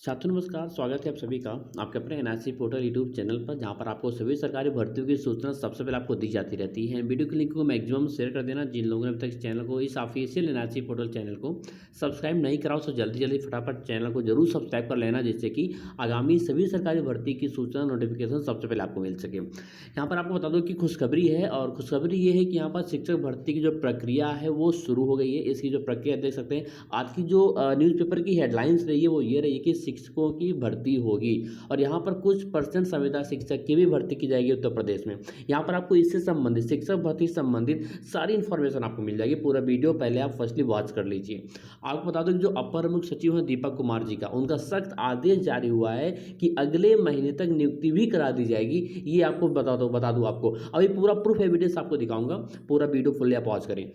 साथियों नमस्कार, स्वागत है आप सभी का आपके अपने एनआरसी पोर्टल यूट्यूब चैनल पर, जहां पर आपको सभी सरकारी भर्तियों की सूचना सबसे पहले आपको दी जाती रहती है। वीडियो के लिंक को मैक्सिमम शेयर कर देना। जिन लोगों ने अभी तक इस चैनल को, इस ऑफिशियल एनआरसी पोर्टल चैनल को सब्सक्राइब नहीं कराओ तो जल्दी जल्दी फटाफट चैनल को जरूर सब्सक्राइब कर लेना, जिससे कि आगामी सभी सरकारी भर्ती की सूचना नोटिफिकेशन सबसे पहले आपको मिल सके। यहाँ पर आपको बता दो कि खुशखबरी है, और खुशखबरी ये है कि यहाँ पर शिक्षक भर्ती की जो प्रक्रिया है वो शुरू हो गई है। इसकी जो प्रक्रिया देख सकते हैं, आज की जो न्यूज़पेपर की हेडलाइंस रही है वो ये रही कि शिक्षकों की भर्ती होगी, और यहाँ पर कुछ परसेंट संविदा शिक्षक की भी भर्ती की जाएगी उत्तर प्रदेश में। यहाँ पर आपको इससे संबंधित, शिक्षक भर्ती से संबंधित सारी इन्फॉर्मेशन आपको मिल जाएगी। पूरा वीडियो पहले आप फर्स्टली वॉच कर लीजिए। आपको बता दो कि जो अपर मुख्य सचिव हैं दीपक कुमार जी का, उनका सख्त आदेश जारी हुआ है कि अगले महीने तक नियुक्ति भी करा दी जाएगी। ये आपको बता दूं आपको अभी पूरा प्रूफ एविडेंस आपको दिखाऊंगा। पूरा वीडियो फुल्ली आप वॉच करें।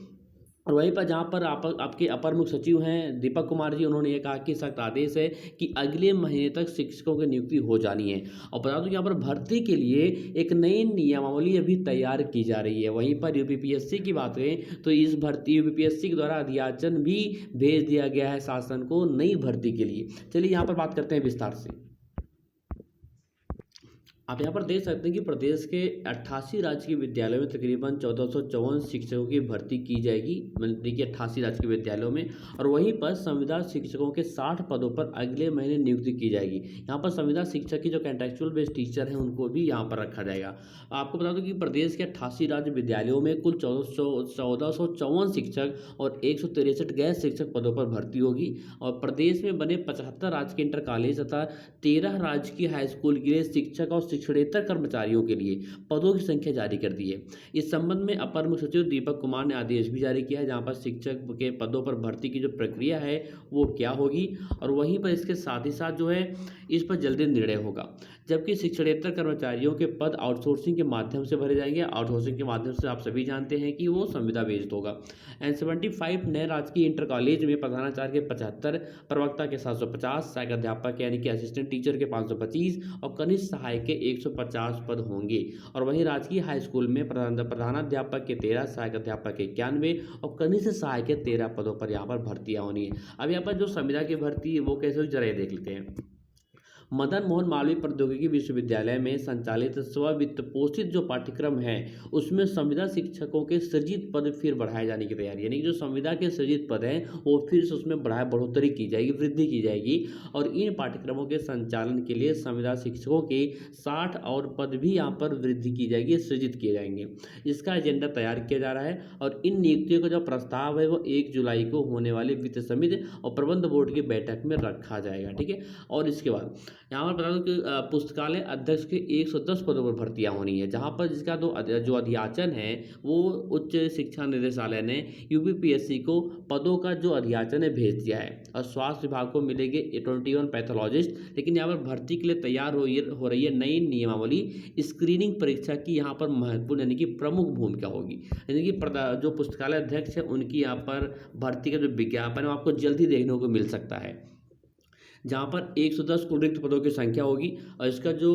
और वहीं पर जहाँ पर आपके अपर मुख्य सचिव हैं दीपक कुमार जी, उन्होंने ये कहा कि सख्त आदेश है कि अगले महीने तक शिक्षकों की नियुक्ति हो जानी है। और बता दूं यहाँ पर भर्ती के लिए एक नई नियमावली अभी तैयार की जा रही है। वहीं पर यूपीपीएससी की बात करें तो इस भर्ती यूपीपीएससी के द्वारा अध्याचन भी भेज दिया गया है शासन को नई भर्ती के लिए। चलिए यहाँ पर बात करते हैं विस्तार से। आप यहाँ पर देख सकते हैं कि प्रदेश के 88 राजकीय विद्यालयों में तकरीबन 1454 शिक्षकों की भर्ती की जाएगी। मतलब देखिए 88 राजकीय विद्यालयों में, और वहीं पर संविदा शिक्षकों के 60 पदों पर अगले महीने नियुक्ति की जाएगी। यहाँ पर संविदा शिक्षक की जो कॉन्ट्रेक्चुअल बेस्ड टीचर हैं उनको भी यहाँ पर रखा जाएगा। आपको बता दूँ कि प्रदेश के 88 राज्य विद्यालयों में कुल 1454 शिक्षक और 163 गैर शिक्षक पदों पर भर्ती होगी। और प्रदेश में बने 75 राजकीय इंटर कॉलेज तथा 13 राजकीय हाई स्कूल के लिए शिक्षक और शिक्षणेतर कर्मचारियों के लिए पदों की संख्या जारी कर दी है। इस संबंध में अपर मुख्य सचिव दीपक कुमार ने आदेश भी जारी किया है, जहां पर शिक्षक के पदों पर भर्ती की जो प्रक्रिया है वो क्या होगी, और वहीं पर इसके साथ ही साथ जो है इस पर जल्दी निर्णय होगा। जबकि शिक्षणेतर कर्मचारियों के पद आउटसोर्सिंग के माध्यम से भरे जाएंगे। आउटसोर्सिंग के माध्यम से आप सभी जानते हैं कि वो संविदा बेस्ड होगा। एंड 75 नए राजकीय इंटर कॉलेज में प्रधानाचार्य के 75, प्रवक्ता के 750, सहायक अध्यापक यानी कि असिस्टेंट टीचर के 525 और कनिष्ठ सहायक के 150 पद होंगे। और वहीं राजकीय हाई स्कूल में प्रधानाध्यापक के 13, सहायक अध्यापक के 91 और कनिष्ठ सहायक के 13 पदों पर यहाँ पर भर्तियां होनी है। अब यहाँ पर जो संविदा की भर्ती है वो कैसे हुई जरा ये देख लेते हैं। मदन मोहन मालवीय प्रौद्योगिकी विश्वविद्यालय में संचालित स्ववित्त पोषित जो पाठ्यक्रम है उसमें संविदा शिक्षकों के सृजित पद फिर बढ़ाए जाने की तैयारी है। यानी कि जो संविदा के सृजित पद हैं वो फिर से उसमें बढ़ोतरी की जाएगी, वृद्धि की जाएगी। और इन पाठ्यक्रमों के संचालन के लिए संविदा शिक्षकों के 60 और पद भी यहाँ पर वृद्धि की जाएगी, सृजित किए जाएंगे। इसका एजेंडा तैयार किया जा रहा है, और इन नियुक्तियों का जो प्रस्ताव है वो 1 जुलाई को होने वाली वित्त समिति और प्रबंध बोर्ड की बैठक में रखा जाएगा। ठीक है। और इसके बाद यहाँ पर बता दूं कि पुस्तकालय अध्यक्ष के 110 पदों पर भर्तियां होनी है, जहां पर जिसका जो अध्याचन है वो उच्च शिक्षा निदेशालय ने यूपीपीएससी को पदों का जो अध्याचन है भेज दिया है। और स्वास्थ्य विभाग को मिलेंगे 21 पैथोलॉजिस्ट। लेकिन यहाँ पर भर्ती के लिए तैयार हो रही है नई नियमावली। स्क्रीनिंग परीक्षा की यहाँ पर महत्वपूर्ण यानी कि प्रमुख भूमिका होगी। यानी कि जो पुस्तकालय अध्यक्ष है उनकी यहाँ पर भर्ती का जो विज्ञापन है वो आपको जल्द ही देखने को मिल सकता है, जहाँ पर 110 कुल रिक्त पदों की संख्या होगी। और इसका जो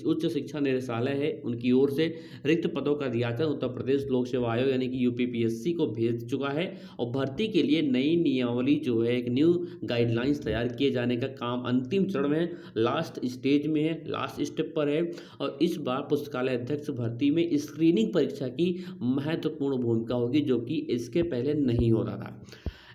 उच्च शिक्षा निदेशालय है उनकी ओर से रिक्त पदों का अध्याचन उत्तर प्रदेश लोक सेवा आयोग यानी कि यूपीपीएससी को भेज चुका है। और भर्ती के लिए नई नियमावली जो है, एक न्यू गाइडलाइंस तैयार किए जाने का काम अंतिम चरण में, लास्ट स्टेज में है, लास्ट स्टेप पर है। और इस बार पुस्तकालय अध्यक्ष भर्ती में स्क्रीनिंग परीक्षा की महत्वपूर्ण भूमिका होगी, जो कि इसके पहले नहीं हो रहा था।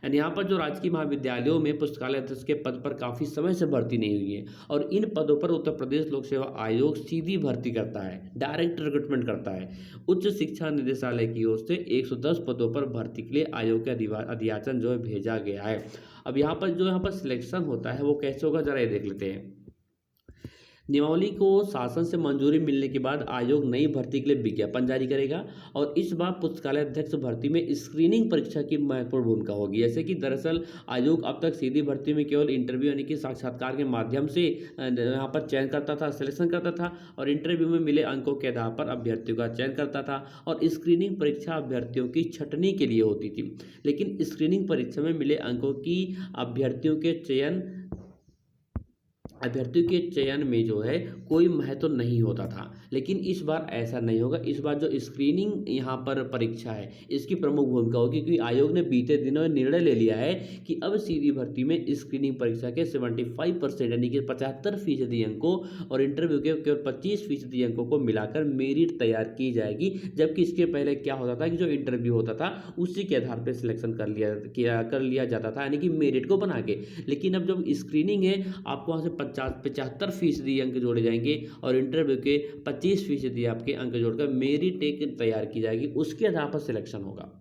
एंड यहाँ पर जो राजकीय महाविद्यालयों में पुस्तकालय अध्यक्ष के पद पर काफ़ी समय से भर्ती नहीं हुई है, और इन पदों पर उत्तर प्रदेश लोक सेवा आयोग सीधी भर्ती करता है, डायरेक्ट रिक्रूटमेंट करता है। उच्च शिक्षा निदेशालय की ओर से 110 पदों पर भर्ती के लिए आयोग का अध्याचन जो है भेजा गया है। अब यहाँ पर सिलेक्शन होता है वो कैसे होगा जरा ये देख लेते हैं। नियमावली को शासन से मंजूरी मिलने के बाद आयोग नई भर्ती के लिए विज्ञापन जारी करेगा। और इस बार पुस्तकालय अध्यक्ष भर्ती में स्क्रीनिंग परीक्षा की महत्वपूर्ण भूमिका होगी। जैसे कि दरअसल आयोग अब तक सीधी भर्ती में केवल इंटरव्यू यानी कि साक्षात्कार के माध्यम से यहाँ पर चयन करता था, सिलेक्शन करता था, और इंटरव्यू में मिले अंकों के आधार पर अभ्यर्थियों का चयन करता था। और स्क्रीनिंग परीक्षा अभ्यर्थियों की छंटनी के लिए होती थी। लेकिन स्क्रीनिंग परीक्षा में मिले अंकों की अभ्यर्थियों के चयन अभ्यर्थियों के चयन में जो है कोई महत्व नहीं होता था, लेकिन इस बार ऐसा नहीं होगा। इस बार जो स्क्रीनिंग यहाँ पर परीक्षा है, इसकी प्रमुख भूमिका होगी, क्योंकि आयोग ने बीते दिनों में निर्णय ले लिया है कि अब सीधी भर्ती में स्क्रीनिंग परीक्षा के 75% यानी कि 75% अंकों और इंटरव्यू के केवल 25% अंकों को मिलाकर मेरिट तैयार की जाएगी। जबकि इसके पहले क्या होता था कि जो इंटरव्यू होता था उसी के आधार पर सिलेक्शन कर लिया जाता था, यानी कि मेरिट को बना के। लेकिन अब जब स्क्रीनिंग है, आपको वहाँ से 75% अंक जोड़े जाएंगे और इंटरव्यू के 25% आपके अंक जोड़कर मेरिट एक तैयार की जाएगी, उसके आधार पर सिलेक्शन होगा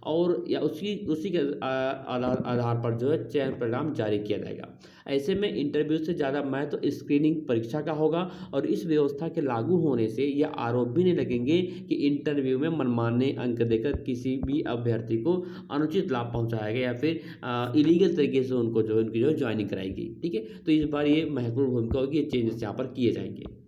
और या उसी के आधार पर जो है चयन परिणाम जारी किया जाएगा। ऐसे में इंटरव्यू से ज़्यादा महत्व तो स्क्रीनिंग परीक्षा का होगा और इस व्यवस्था के लागू होने से यह आरोप भी नहीं लगेंगे कि इंटरव्यू में मनमाने अंक देकर किसी भी अभ्यर्थी को अनुचित लाभ पहुंचाया गया या फिर इलीगल तरीके से उनकी जो ज्वाइनिंग कराई गई। ठीक है, तो इस बार ये महत्वपूर्ण भूमिका होगी, ये चेंजेस यहाँ पर किए जाएंगे।